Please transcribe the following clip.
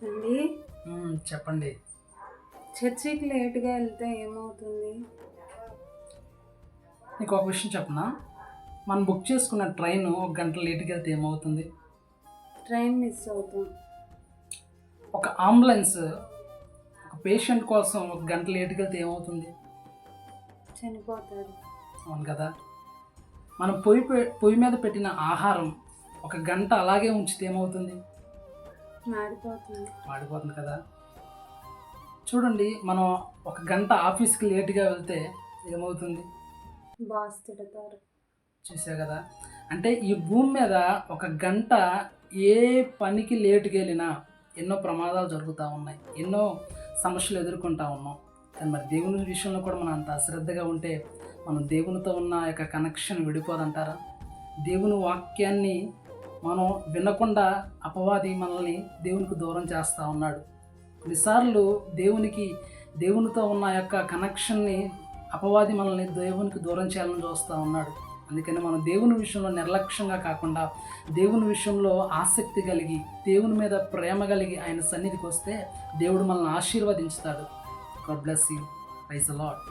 అండి, చెప్పండి. చర్చికి లేట్గా వెళ్తే ఏమవుతుంది? నీకు ఒక విషయం చెప్పనా? మనం బుక్ చేసుకున్న ట్రైన్ ఒక గంట లేట్‌గా వెళ్తే ఏమవుతుంది? ట్రైన్ మిస్ అవుతాం. ఒక అంబులెన్స్ ఒక పేషెంట్ కోసం ఒక గంట లేట్‌గా వెళ్తే ఏమవుతుంది? చనిపోతారు. అవును కదా! మనం పొయ్యి మీద పెట్టిన ఆహారం ఒక గంట అలాగే ఉంచితే ఏమవుతుంది? మాడిపోతుంది. మాడిపోతుంది కదా! చూడండి, మనం ఒక గంట ఆఫీస్‌కి లేట్‌గా వెళ్తే ఏమవుతుంది? బాస్ తిడతారు. చూసావు కదా! అంటే ఈ భూమి మీద ఒక గంట ఏ పనికి లేట్‌గా వెళ్ళినా ఎన్నో ప్రమాదాలు జరుగుతూ ఉన్నాయి. ఎన్నో సమస్యలు ఎదుర్కొంటా ఉన్నాం. కానీ మరి దేవుని విషయంలో కూడా మనం అంత అశ్రద్ధగా ఉంటే మనం దేవునితో ఉన్న యొక్క కనెక్షన్ విడిపోదంటారా? దేవుని వాక్యాన్ని మనం వినకుండా అపవాది మనల్ని దేవునికి దూరం చేస్తూ ఉన్నాడు. కొన్నిసార్లు దేవునితో ఉన్న యొక్క కనెక్షన్ని అపవాది మనల్ని దేవునికి దూరం చేయాలని చూస్తూ ఉన్నాడు. అందుకని మనం దేవుని విషయంలో నిర్లక్ష్యంగా కాకుండా దేవుని విషయంలో ఆసక్తి కలిగి దేవుని మీద ప్రేమ కలిగి ఆయన సన్నిధికి వస్తే దేవుడు మనల్ని ఆశీర్వదించుతాడు. God bless you. Praise the lord.